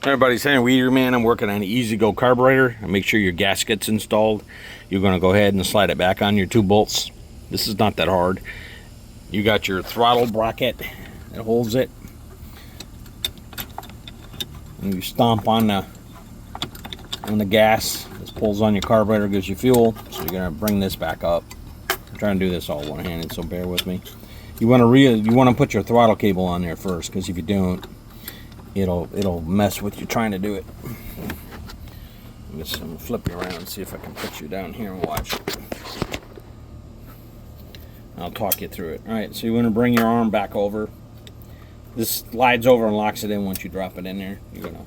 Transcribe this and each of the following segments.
Everybody's saying Weeder Man. I'm working on an easy go carburetor. And make sure your gasket's installed. You're going to go ahead and slide it back on your 2 bolts. This is not that hard. You got your throttle bracket that holds it. And you stomp on the gas. This pulls on your carburetor, gives you fuel. So you're going to bring this back up. I'm trying to do this all one-handed, so bear with me. You want to put your throttle cable on there first, because if you don't, it'll mess with you trying to do it. I'm gonna flip you around and see if I can put you down here and watch. I'll talk you through it. All right, so you want to bring your arm back over. This slides over and locks it in once you drop it in there. You're gonna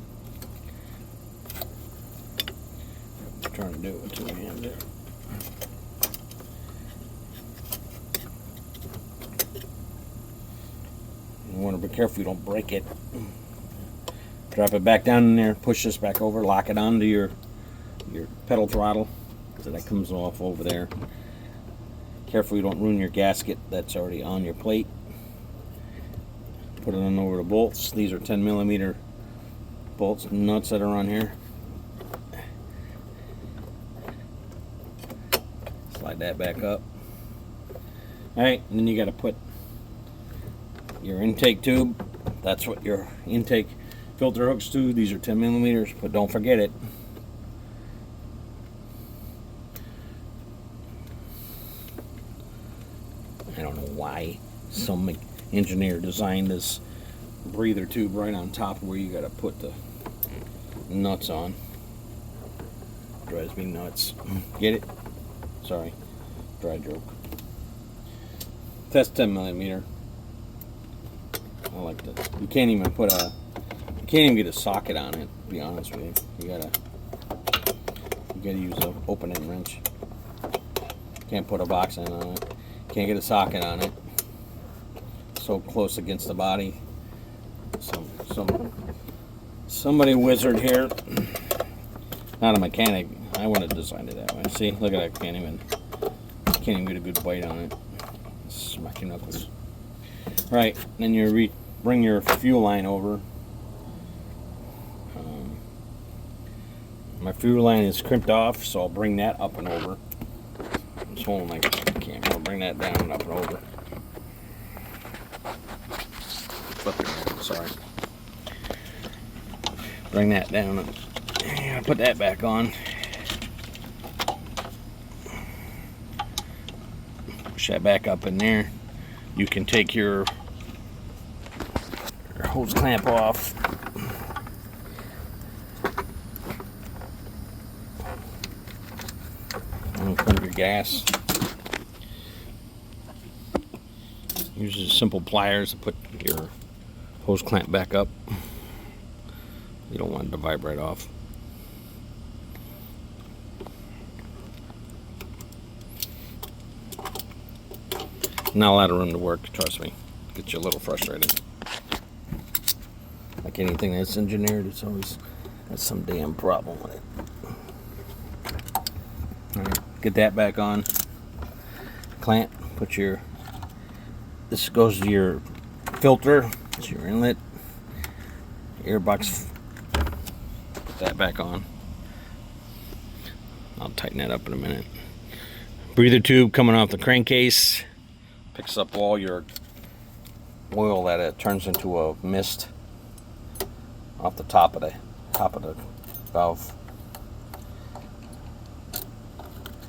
trying to do it with 2 hands there. You want to be careful you don't break it. Drop it back down in there, push this back over, lock it onto your pedal throttle so that comes off over there. Careful you don't ruin your gasket that's already on your plate. Put it on over the bolts. These are 10mm bolts and nuts that are on here. Slide that back up. Alright, and then you got to put your intake tube. That's what your intake filter hooks to. These are 10mm, but don't forget it. I don't know why some engineer designed this breather tube right on top where you got to put the nuts on. Drives me nuts. Get it? Sorry, dry joke. That's 10mm. I like this. You can't even get a socket on it, to be honest with you. You gotta use an opening wrench. Can't put a box in on it. Can't get a socket on it. So close against the body. Somebody wizard here. Not a mechanic. I wouldn't have designed it that way. See, look at that. Can't even get a good bite on it. Smack your knuckles. Right, then you bring your fuel line over. My fuel line is crimped off, so I'll bring that up and over. I'm just holding my camera. I'll bring that down and up and over. Flip it around, sorry. Bring that down and put that back on. Push that back up in there. You can take your hose clamp off. And put your gas. Use just simple pliers to put your hose clamp back up. You don't want it to vibrate off. Not a lot of room to work, trust me. Gets you a little frustrated. Like anything that's engineered, it's always has some damn problem with it. Alright, get that back on. Clamp, put your, this goes to your filter, it's your inlet, airbox, put that back on. I'll tighten that up in a minute. Breather tube coming off the crankcase. Picks up all your oil that it turns into a mist off the top of the valve.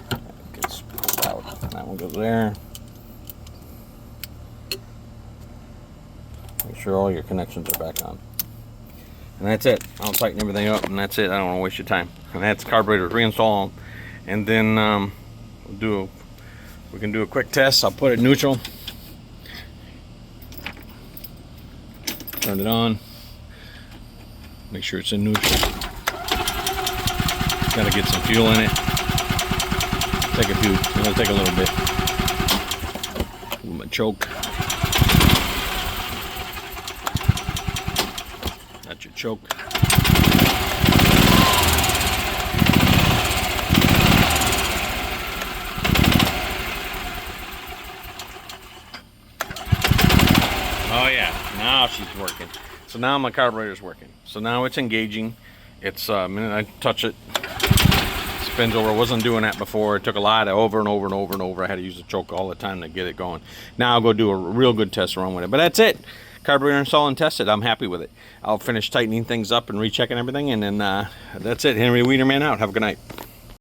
That gets pulled out. That one goes there. Make sure all your connections are back on. And that's it. I'll tighten everything up, and that's it. I don't want to waste your time. And that's carburetor reinstall, and then we can do a quick test. I'll put it neutral. Turn it on. Make sure it's in neutral. Gotta get some fuel in it. It'll take a little bit. With my choke. That's your choke. Oh yeah, now she's working. So now my carburetor is working. So now it's engaging. It's a minute I touch it, spins over. I wasn't doing that before. It took a lot of over and over and over and over. I had to use the choke all the time to get it going. Now I'll go do a real good test run with it. But that's it. Carburetor installed and tested. I'm happy with it. I'll finish tightening things up and rechecking everything, and then that's it. Henry Wienerman out. Have a good night.